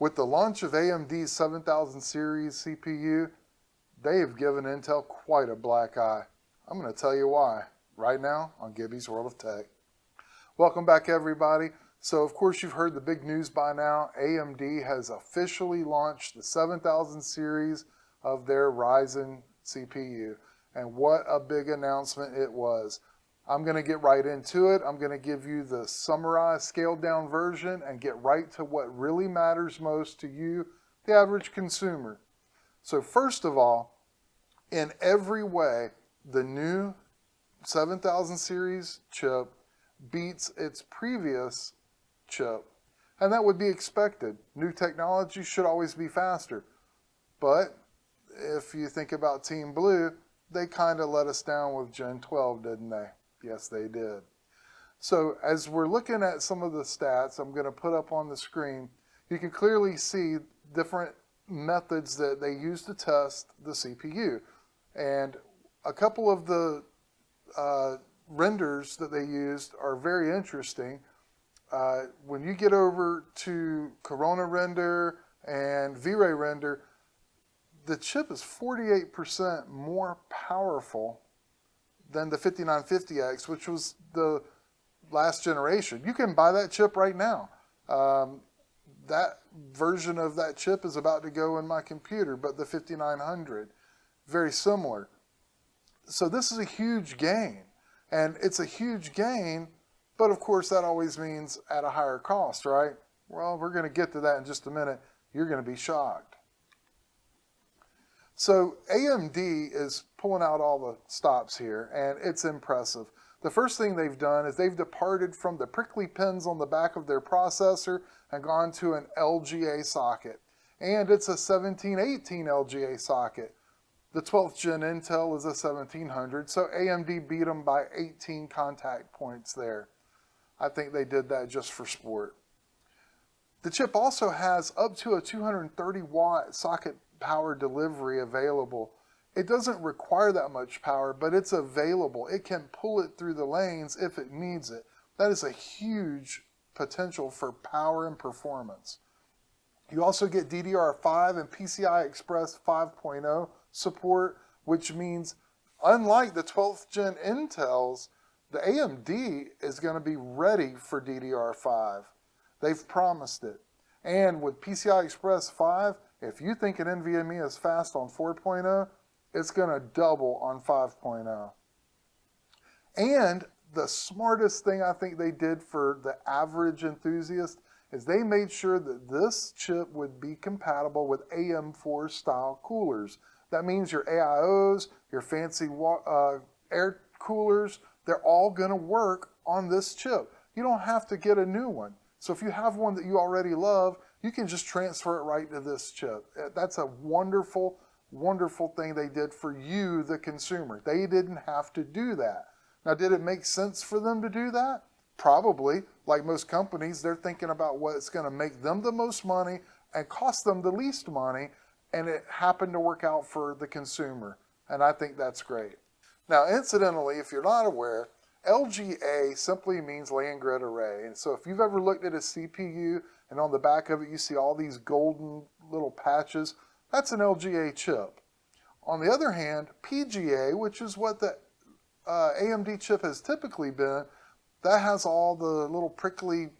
With the launch of AMD's 7000 series CPU, they have given Intel quite a black eye. I'm going to tell you why right now on Gibby's World of Tech. Welcome back, everybody. So, of course, you've heard the big news by now. AMD has officially launched the 7000 series of their Ryzen CPU. And what a big announcement it was. I'm going to get right into it. I'm going to give you the summarized, scaled down version and get right to what really matters most to you, the average consumer. So first of all, in every way, the new 7000 series chip beats its previous chip. And that would be expected. New technology should always be faster. But if you think about Team Blue, they kind of let us down with Gen 12, didn't they? Yes, they did. So as we're looking at some of the stats I'm going to put up on the screen, you can clearly see different methods that they use to test the CPU. And a couple of the renders that they used are very interesting. When you get over to Corona Render and V-Ray Render, the chip is 48% more powerful than the 5950X, which was the last generation. You can buy that chip right now. That version of that chip is about to go in my computer, but the 5900, very similar. So this is a huge gain. And it's a huge gain, but of course that always means at a higher cost, right? Well, we're going to get to that in just a minute. You're going to be shocked. So AMD is pulling out all the stops here, and it's impressive. The first thing they've done is they've departed from the prickly pins on the back of their processor and gone to an LGA socket. And it's a 1718 LGA socket. The 12th gen Intel is a 1700, so AMD beat them by 18 contact points there. I think they did that just for sport. The chip also has up to a 230 watt socket power delivery available. It doesn't require that much power, but it's available. It can pull it through the lanes if it needs it. That is a huge potential for power and performance. You also get DDR5 and PCI Express 5.0 support, which means unlike the 12th gen Intels, the AMD is going to be ready for DDR5. They've promised it. And with PCI Express 5, if you think an NVMe is fast on 4.0, it's going to double on 5.0. And the smartest thing I think they did for the average enthusiast is they made sure that this chip would be compatible with AM4 style coolers. That means your AIOs, your fancy air coolers, they're all going to work on this chip. You don't have to get a new one. So if you have one that you already love, you can just transfer it right to this chip. That's a wonderful, wonderful thing they did for you, the consumer. They didn't have to do that. Now, did it make sense for them to do that? Probably. Like most companies, they're thinking about what's going to make them the most money and cost them the least money, and it happened to work out for the consumer. And I think that's great. Now, incidentally, if you're not aware, LGA simply means land grid array. And so if you've ever looked at a CPU and on the back of it you see all these golden little patches, that's an LGA chip. On the other hand, PGA, which is what the AMD chip has typically been, that has all the little prickly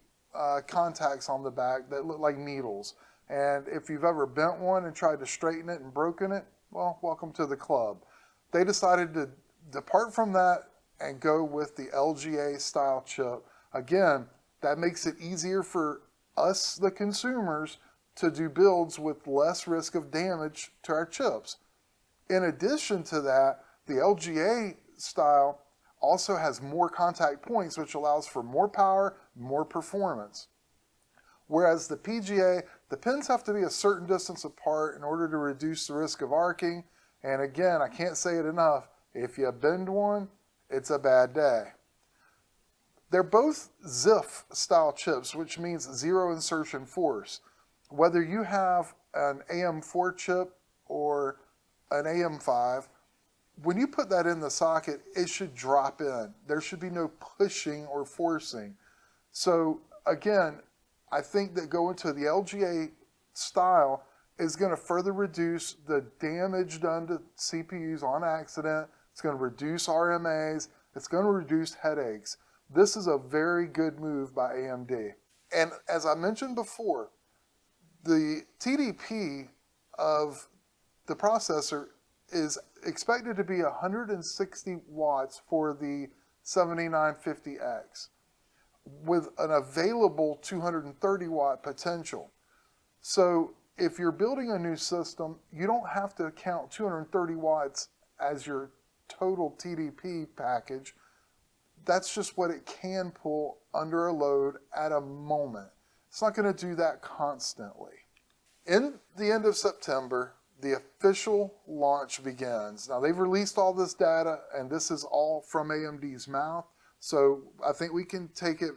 contacts on the back that look like needles. And if you've ever bent one and tried to straighten it and broken it, well, welcome to the club. They decided to depart from that and go with the LGA style chip. Again, that makes it easier for us, the consumers, to do builds with less risk of damage to our chips. In addition to that, the LGA style also has more contact points, which allows for more power, more performance. Whereas the PGA, the pins have to be a certain distance apart in order to reduce the risk of arcing. And again, I can't say it enough, if you bend one, it's a bad day. They're both ZIF style chips, which means zero insertion force. Whether you have an AM4 chip or an AM5, when you put that in the socket, it should drop in. There should be no pushing or forcing. So again, I think that going to the LGA style is going to further reduce the damage done to CPUs on accident. It's going to reduce RMAs. It's going to reduce headaches. This is a very good move by AMD. And as I mentioned before, the TDP of the processor is expected to be 160 watts for the 7950X with an available 230 watt potential. So if you're building a new system, you don't have to count 230 watts as your total TDP package. That's just what it can pull under a load at a moment. It's not going to do that constantly. In the end of September, the official launch begins. Now, they've released all this data, and this is all from AMD's mouth, so I think we can take it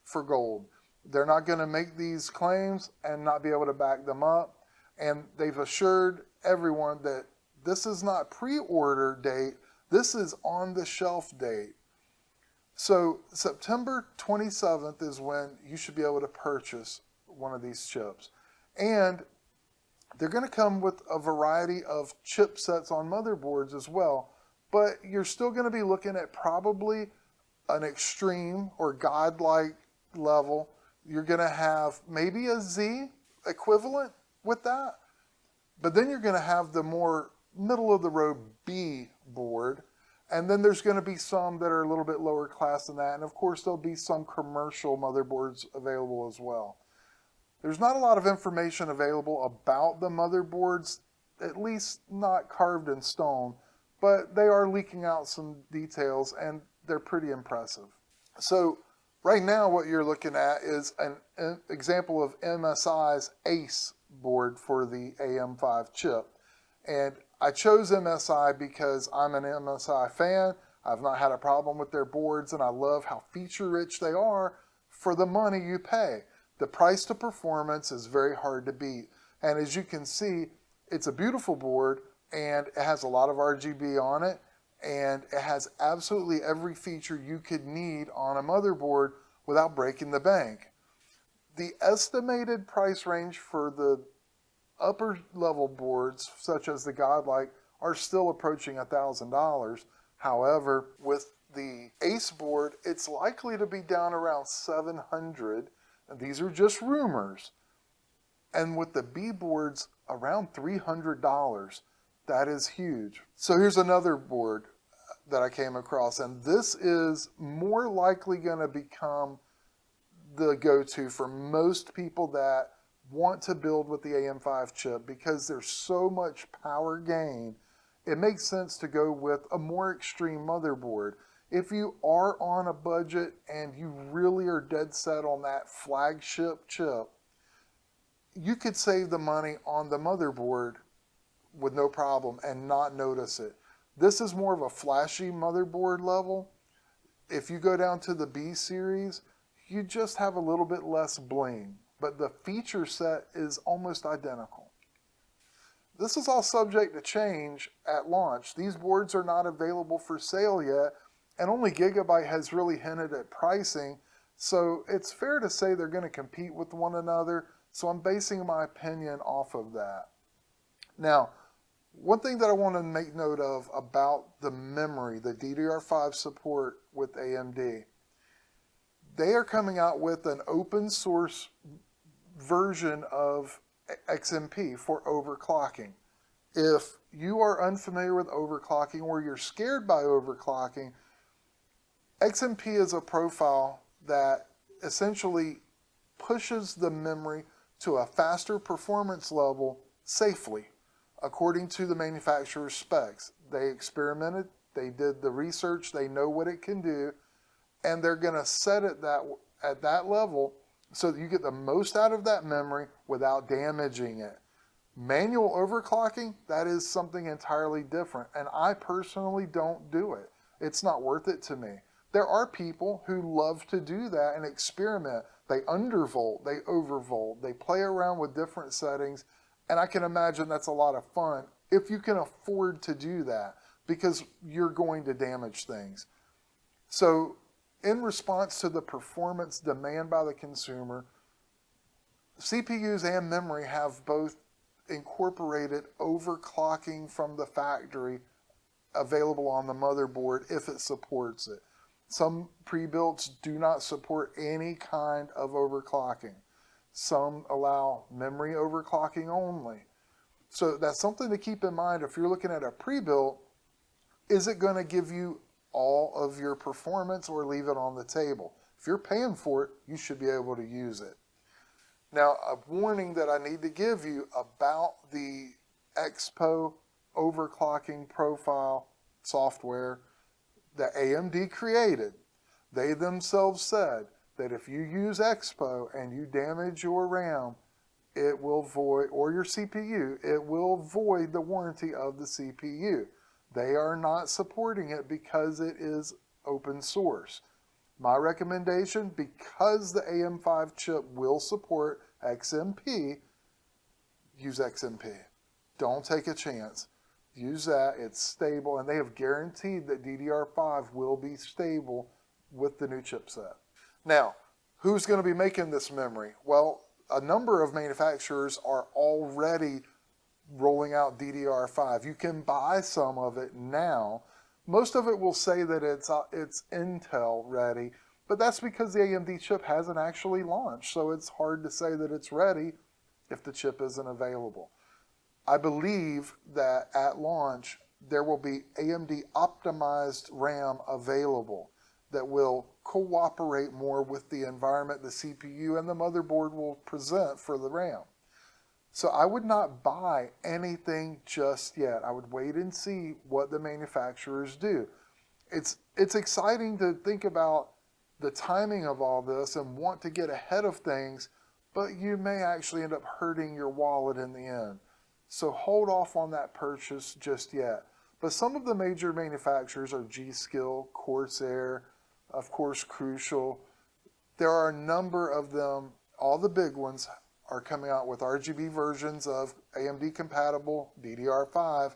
for gold. They're not going to make these claims and not be able to back them up, and they've assured everyone that this is not pre-order date, this is on-the-shelf date. So September 27th is when you should be able to purchase one of these chips. And they're going to come with a variety of chipsets on motherboards as well, but you're still going to be looking at probably an extreme or godlike level. You're going to have maybe a Z equivalent with that, but then you're going to have the more middle of the road B board, and then there's going to be some that are a little bit lower class than that, and of course there'll be some commercial motherboards available as well. There's not a lot of information available about the motherboards, at least not carved in stone, but they are leaking out some details and they're pretty impressive. So right now what you're looking at is an example of MSI's ACE board for the AM5 chip. And I chose MSI because I'm an MSI fan. I've not had a problem with their boards, and I love how feature-rich they are for the money you pay. The price to performance is very hard to beat. And as you can see, it's a beautiful board, and it has a lot of RGB on it, and it has absolutely every feature you could need on a motherboard without breaking the bank. The estimated price range for the upper level boards, such as the Godlike, are still approaching $1,000. However, with the ACE board, it's likely to be down around $700. And these are just rumors. And with the B boards, around $300. That is huge. So here's another board that I came across, and this is more likely going to become the go-to for most people that want to build with the AM5 chip because there's so much power gain. It makes sense to go with a more extreme motherboard. If you are on a budget and you really are dead set on that flagship chip, you could save the money on the motherboard with no problem and not notice it. This is more of a flashy motherboard level. If you go down to the B series, you just have a little bit less bling, but the feature set is almost identical. This is all subject to change at launch. These boards are not available for sale yet, and only Gigabyte has really hinted at pricing, so it's fair to say they're going to compete with one another, so I'm basing my opinion off of that. Now, one thing that I want to make note of about the memory, the DDR5 support with AMD, they are coming out with an open source version of XMP for overclocking. If you are unfamiliar with overclocking or you're scared by overclocking, XMP is a profile that essentially pushes the memory to a faster performance level safely, according to the manufacturer's specs. They experimented, they did the research, they know what it can do, and they're going to set it at that level so that you get the most out of that memory without damaging it. Manual overclocking, that is something entirely different, and I personally don't do it. It's not worth it to me. There are people who love to do that and experiment. They undervolt, they overvolt, they play around with different settings, and I can imagine that's a lot of fun if you can afford to do that, because you're going to damage things. So in response to the performance demand by the consumer, CPUs and memory have both incorporated overclocking from the factory available on the motherboard if it supports it. Some pre-builts do not support any kind of overclocking. Some allow memory overclocking only. So that's something to keep in mind if you're looking at a pre-built. Is it going to give you all of your performance or leave it on the table? If you're paying for it, you should be able to use it. Now, a warning that I need to give you about the Expo overclocking profile software that AMD created. They themselves said that if you use Expo and you damage your RAM, it will void, or your CPU, it will void the warranty of the CPU. They are not supporting it because it is open source. My recommendation, because the AM5 chip will support XMP, use XMP. Don't take a chance. Use that. It's stable, and they have guaranteed that DDR5 will be stable with the new chipset. Now, who's going to be making this memory? Well, a number of manufacturers are already rolling out DDR5. You can buy some of it now. Most of it will say that it's Intel ready, but that's because the AMD chip hasn't actually launched, so it's hard to say that it's ready if the chip isn't available. I believe that at launch, there will be AMD optimized RAM available that will cooperate more with the environment the CPU and the motherboard will present for the RAM. So I would not buy anything just yet. I would wait and see what the manufacturers do. It's exciting to think about the timing of all this and want to get ahead of things, but you may actually end up hurting your wallet in the end. So hold off on that purchase just yet. But some of the major manufacturers are G.Skill, Corsair, of course Crucial. There are a number of them. All the big ones are coming out with RGB versions of AMD compatible DDR5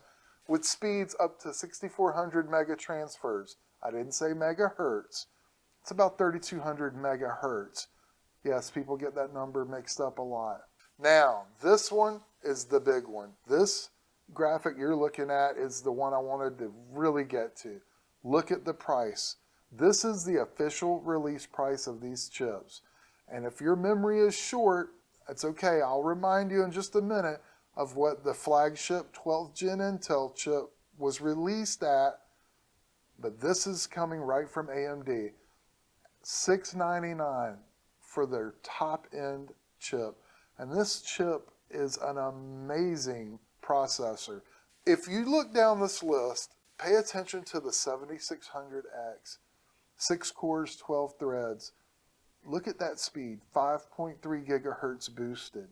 with speeds up to 6400 mega transfers. I didn't say megahertz. It's about 3200 megahertz. Yes, people get that number mixed up a lot. Now, this one is the big one. This graphic you're looking at is the one I wanted to really get to. Look at the price. This is the official release price of these chips. And if your memory is short, it's okay. I'll remind you in just a minute of what the flagship 12th gen Intel chip was released at, but this is coming right from AMD. $699 for their top-end chip. And this chip is an amazing processor. If you look down this list, pay attention to the 7600X. 6 cores, 12 threads. Look at that speed, 5.3 gigahertz boosted.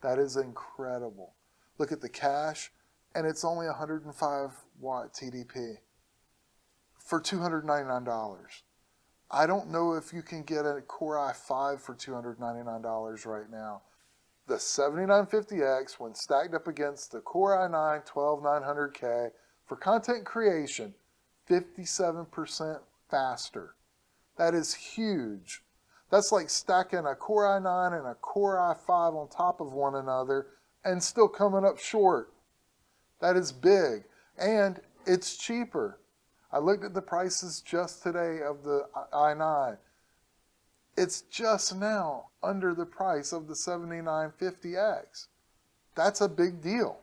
That is incredible. Look at the cache, and it's only 105 watt TDP for $299. I don't know if you can get a Core i5 for $299 right now. The 7950X, when stacked up against the Core i9 12900K for content creation, 57% faster. That is huge. That's like stacking a Core i9 and a Core i5 on top of one another and still coming up short. That is big. And it's cheaper. I looked at the prices just today of the i9. It's just now under the price of the 7950X. That's a big deal.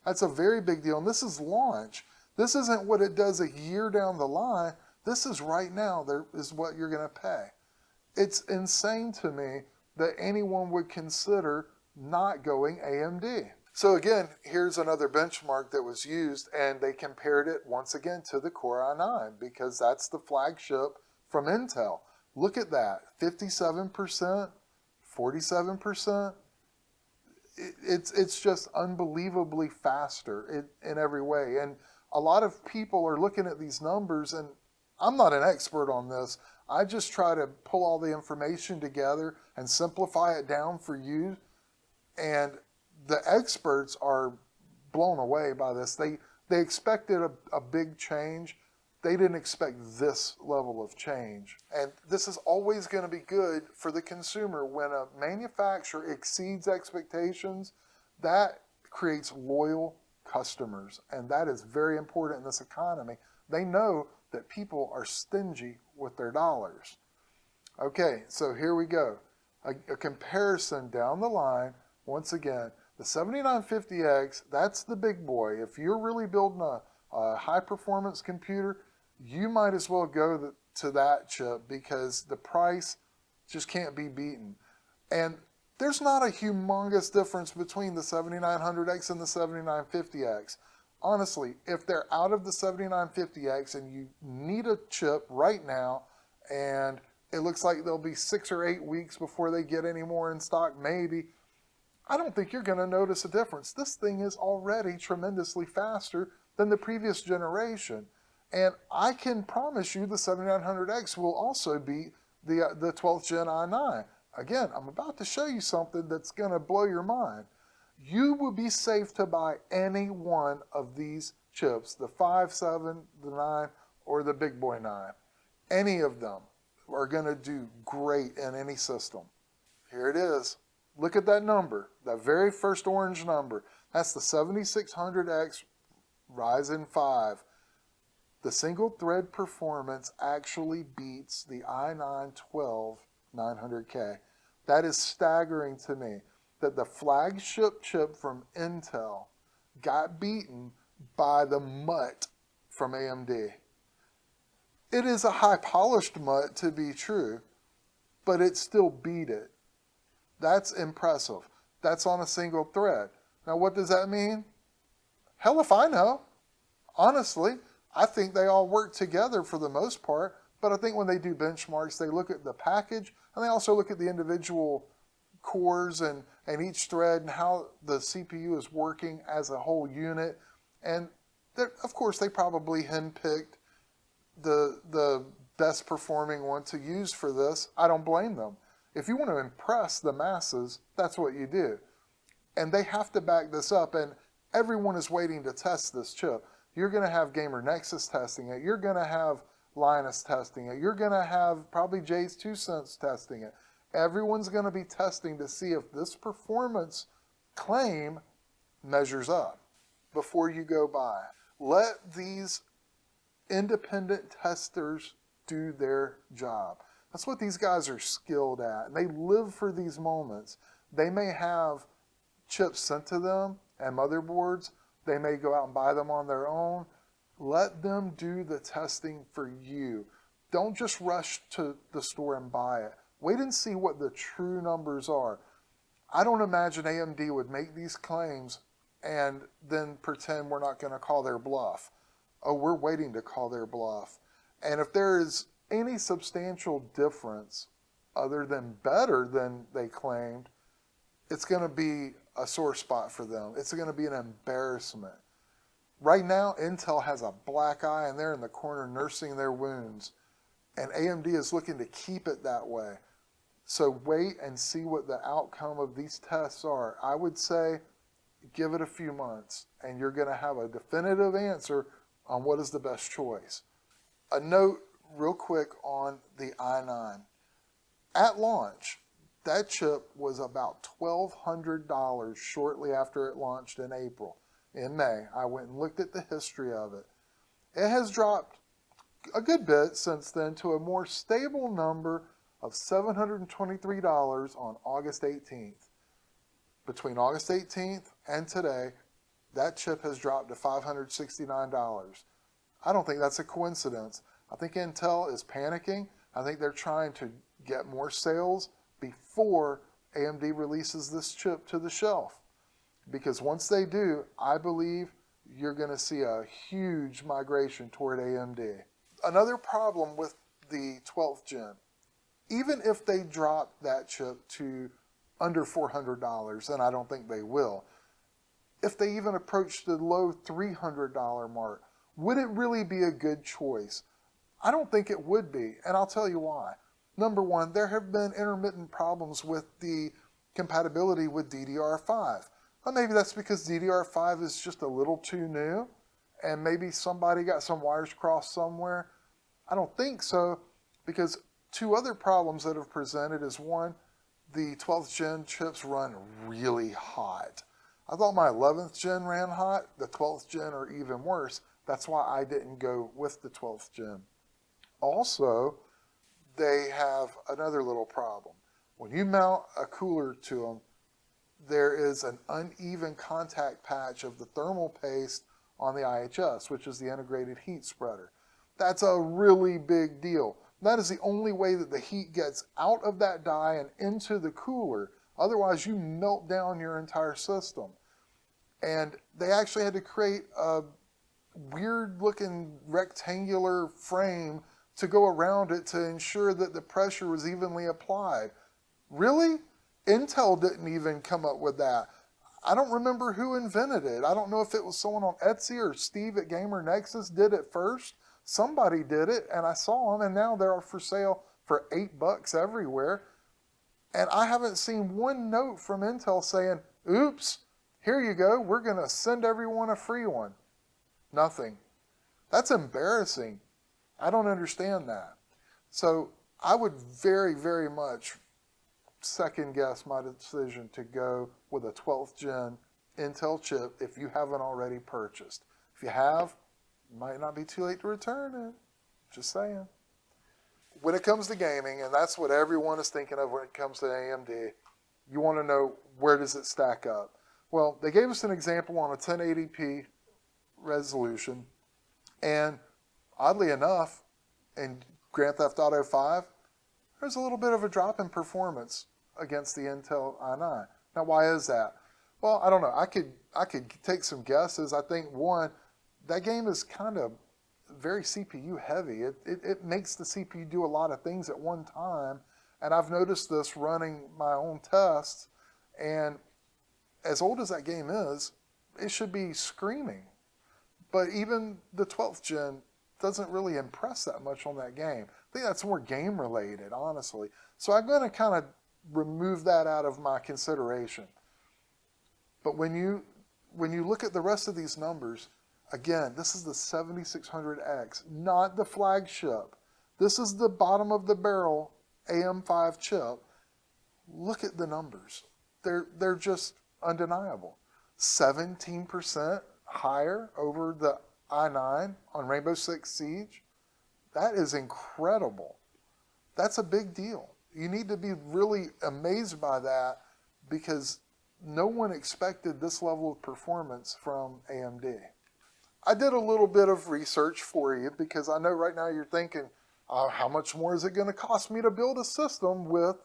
That's a very big deal. And this is launch. This isn't what it does a year down the line. This is right now. There is what you're going to pay. It's insane to me that anyone would consider not going AMD. So again, here's another benchmark that was used, and they compared it once again to the Core i9 because that's the flagship from Intel. Look at that, 57%, 47%. It's just unbelievably faster in every way. And a lot of people are looking at these numbers, and I'm not an expert on this. I just try to pull all the information together and simplify it down for you. And the experts are blown away by this. They expected a big change. they didn't expect this level of change. And this is always going to be good for the consumer. When a manufacturer exceeds expectations, that creates loyal customers. And that is very important in this economy. They know that people are stingy with their dollars. Okay, so here we go. A comparison down the line. Once again, the 7950X, that's the big boy. If you're really building a high-performance computer, you might as well go to that chip because the price just can't be beaten. And there's not a humongous difference between the 7900X and the 7950X. Honestly, if they're out of the 7950X and you need a chip right now, and it looks like there'll be 6 or 8 weeks before they get any more in stock, maybe, I don't think you're going to notice a difference. This thing is already tremendously faster than the previous generation. And I can promise you the 7900X will also beat the 12th Gen i9. Again, I'm about to show you something that's going to blow your mind. You will be safe to buy any one of these chips, the 5, 7, the 9, or the big boy 9. Any of them are going to do great in any system. Here it is. Look at that number, that very first orange number. That's the 7600X Ryzen 5. The single thread performance actually beats the i9 12900K. That is staggering to me, that the flagship chip from Intel got beaten by the mutt from AMD. It is a high polished mutt to be true, but it still beat it. That's impressive. That's on a single thread. Now what does that mean? Hell if I know. Honestly, I think they all work together for the most part, but I think when they do benchmarks, they look at the package, and they also look at the individual cores and each thread and how the CPU is working as a whole unit. And of course, they probably handpicked the best performing one to use for this. I don't blame them. If you want to impress the masses, that's what you do. And they have to back this up, and everyone is waiting to test this chip. You're going to have Gamer Nexus testing it. You're going to have Linus testing it. You're going to have probably Jay's 2 Cents testing it. Everyone's going to be testing to see if this performance claim measures up before you go buy. Let these independent testers do their job. That's what these guys are skilled at. And they live for these moments. They may have chips sent to them and motherboards. They may go out and buy them on their own. Let them do the testing for you. Don't just rush to the store and buy it. Wait and see what the true numbers are. I don't imagine AMD would make these claims and then pretend we're not going to call their bluff. Oh, we're waiting to call their bluff. And if there is any substantial difference other than better than they claimed, it's going to be a sore spot for them. It's going to be an embarrassment. Right now, Intel has a black eye and they're in the corner nursing their wounds. And AMD is looking to keep it that way. So wait and see what the outcome of these tests are. I would say give it a few months and you're going to have a definitive answer on what is the best choice. A note real quick on the i9. At launch, that chip was about $1,200 shortly after it launched in April. In May, I went and looked at the history of it. It has dropped a good bit since then to a more stable number of $723 on August 18th. Between August 18th and today, that chip has dropped to $569. I don't think that's a coincidence. I think Intel is panicking. I think they're trying to get more sales before AMD releases this chip to the shelf. Because once they do, I believe you're going to see a huge migration toward AMD. Another problem with the 12th gen, even if they drop that chip to under $400, and I don't think they will, if they even approach the low $300 mark, would it really be a good choice? I don't think it would be, and I'll tell you why. Number one, there have been intermittent problems with the compatibility with DDR5. Well, maybe that's because DDR5 is just a little too new, and maybe somebody got some wires crossed somewhere. I don't think so, because two other problems that have presented is one, the 12th gen chips run really hot. I thought my 11th gen ran hot. The 12th gen are even worse. That's why I didn't go with the 12th gen. Also, they have another little problem. When you mount a cooler to them, there is an uneven contact patch of the thermal paste on the IHS, which is the integrated heat spreader. That's a really big deal. That is the only way that the heat gets out of that die and into the cooler. Otherwise, you melt down your entire system. And they actually had to create a weird-looking rectangular frame to go around it to ensure that the pressure was evenly applied. Really? Intel didn't even come up with that. I don't remember who invented it. I don't know if it was someone on Etsy or Steve at Gamer Nexus did it first. Somebody did it, and I saw them, and now they're for sale for $8 everywhere. And I haven't seen one note from Intel saying, oops, here you go, we're going to send everyone a free one. Nothing. That's embarrassing. I don't understand that. So I would very, very much second guess my decision to go with a 12th gen Intel chip if you haven't already purchased. If you have, it might not be too late to return it. Just saying. When it comes to gaming, and that's what everyone is thinking of when it comes to AMD, you want to know, where does it stack up? Well, they gave us an example on a 1080p resolution, and oddly enough, in Grand Theft Auto 5, there's a little bit of a drop in performance against the Intel i9. Now, why is that? Well, I don't know. I could take some guesses. I think, one, that game is kind of very CPU heavy. It makes the CPU do a lot of things at one time, and I've noticed this running my own tests, and as old as that game is, it should be screaming. But even the 12th gen doesn't really impress that much on that game. I think that's more game related, honestly. So I'm going to kind of remove that out of my consideration. But when you look at the rest of these numbers, again, this is the 7600X, not the flagship. This is the bottom of the barrel AM5 chip. Look at the numbers. They're just undeniable. 17% higher over the i9 on Rainbow Six Siege. That is incredible. That's a big deal. You need to be really amazed by that, because no one expected this level of performance from AMD. I did a little bit of research for you, because I know right now you're thinking, how much more is it going to cost me to build a system with,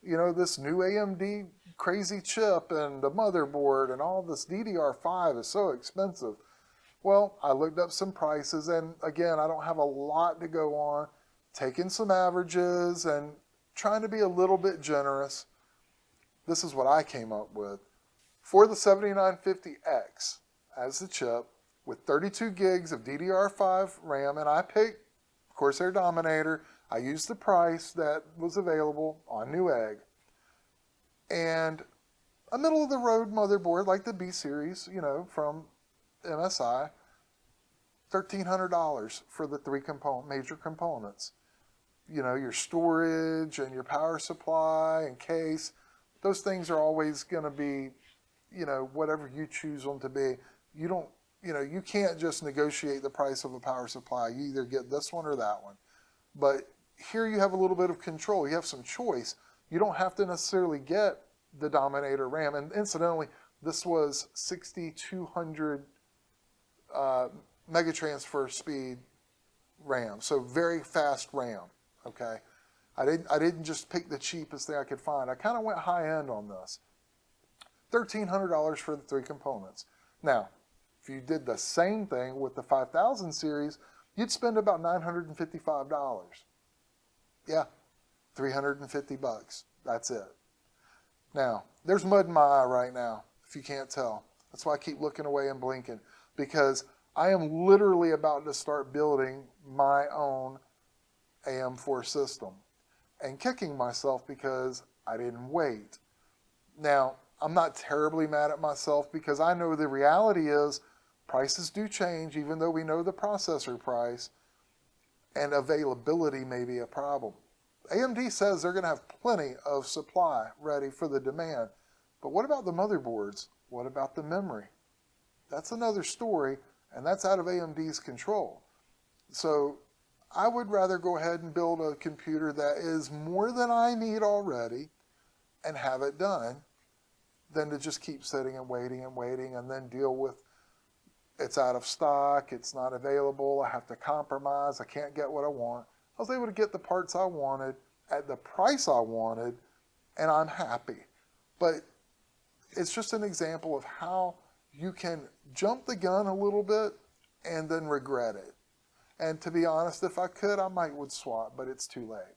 this new AMD crazy chip and the motherboard and all this DDR5 is so expensive. Well, I looked up some prices, and again, I don't have a lot to go on, taking some averages and trying to be a little bit generous. This is what I came up with. For the 7950X as the chip, with 32 gigs of DDR5 RAM, and I picked Corsair Dominator. I used the price that was available on Newegg. And a middle-of-the-road motherboard like the B series, from MSI, $1,300 for the three major components. Your storage and your power supply and case, those things are always going to be, whatever you choose them to be. You can't just negotiate the price of a power supply. You either get this one or that one. But here you have a little bit of control. You have some choice. You don't have to necessarily get the Dominator RAM. And incidentally, this was 6200 megatransfer speed RAM. So very fast RAM. Okay. I didn't just pick the cheapest thing I could find. I kind of went high end on this. $1,300 for the three components. Now, if you did the same thing with the 5000 series, you'd spend about $955. Yeah, $350. That's it. Now, there's mud in my eye right now, if you can't tell. That's why I keep looking away and blinking, because I am literally about to start building my own AM4 system and kicking myself because I didn't wait. Now, I'm not terribly mad at myself, because I know the reality is Prices do change, even though we know the processor price, and availability may be a problem. AMD says they're going to have plenty of supply ready for the demand. But what about the motherboards? What about the memory? That's another story, and that's out of AMD's control. So I would rather go ahead and build a computer that is more than I need already and have it done than to just keep sitting and waiting and then deal with it's out of stock, it's not available, I have to compromise, I can't get what I want. I was able to get the parts I wanted at the price I wanted, and I'm happy. But it's just an example of how you can jump the gun a little bit and then regret it. And to be honest, if I could, I might would swap, but it's too late.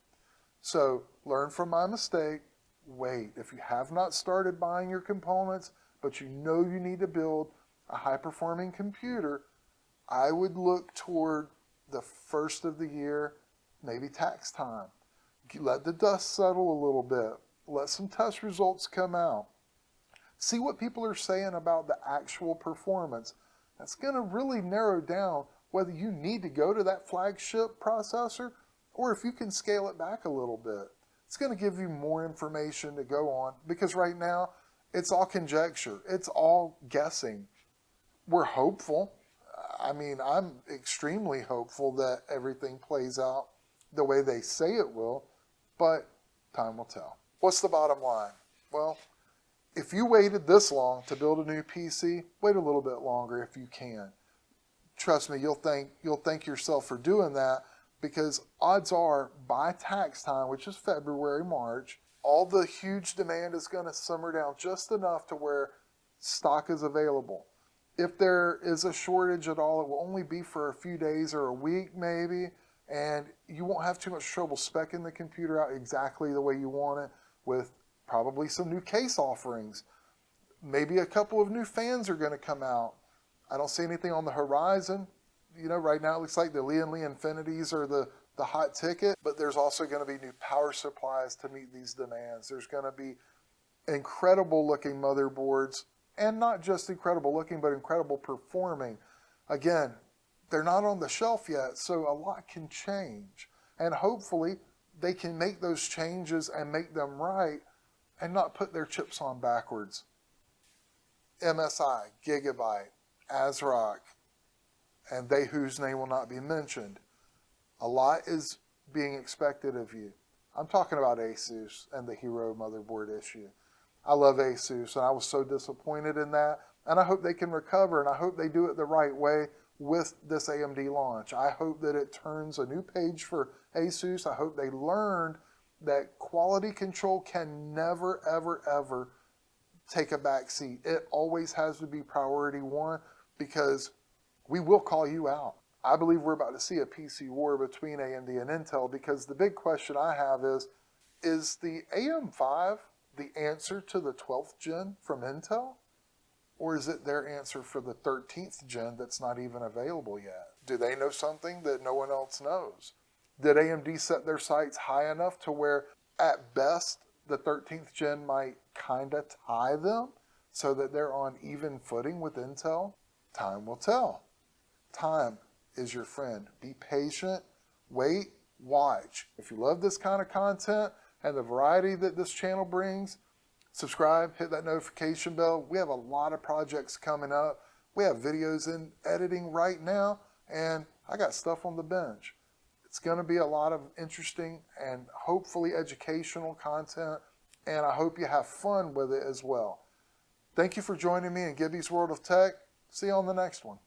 So learn from my mistake, wait. If you have not started buying your components, but you know you need to build a high-performing computer, I would look toward the first of the year, maybe tax time. Let the dust settle a little bit. Let some test results come out. See what people are saying about the actual performance. That's going to really narrow down whether you need to go to that flagship processor or if you can scale it back a little bit. It's going to give you more information to go on because right now it's all conjecture. It's all guessing. We're hopeful. I mean, I'm extremely hopeful that everything plays out the way they say it will, but time will tell. What's the bottom line? Well, if you waited this long to build a new PC, wait a little bit longer if you can. Trust me, you'll thank yourself for doing that because odds are by tax time, which is February, March, all the huge demand is going to simmer down just enough to where stock is available. If there is a shortage at all, it will only be for a few days or a week maybe, and you won't have too much trouble speccing the computer out exactly the way you want it with probably some new case offerings. Maybe a couple of new fans are going to come out. I don't see anything on the horizon. You know, right now it looks like the Lian Li Infinities are the hot ticket, but there's also going to be new power supplies to meet these demands. There's going to be incredible looking motherboards, and not just incredible looking, but incredible performing. Again, they're not on the shelf yet, so a lot can change. And hopefully they can make those changes and make them right and not put their chips on backwards. MSI, Gigabyte, ASRock, and they whose name will not be mentioned. A lot is being expected of you. I'm talking about Asus and the Hero motherboard issue. I love Asus, and I was so disappointed in that. And I hope they can recover, and I hope they do it the right way with this AMD launch. I hope that it turns a new page for Asus. I hope they learned that quality control can never, ever, ever take a back seat. It always has to be priority one because we will call you out. I believe we're about to see a PC war between AMD and Intel because the big question I have is the AM5 the answer to the 12th gen from Intel? Or is it their answer for the 13th gen that's not even available yet? Do they know something that no one else knows? Did AMD set their sights high enough to where at best the 13th gen might kind of tie them so that they're on even footing with Intel? Time will tell. Time is your friend. Be patient, wait, watch. If you love this kind of content and the variety that this channel brings, subscribe, hit that notification bell. We have a lot of projects coming up. We have videos in editing right now, and I got stuff on the bench. It's going to be a lot of interesting and hopefully educational content, and I hope you have fun with it as well. Thank you for joining me in Gibby's World of Tech. See you on the next one.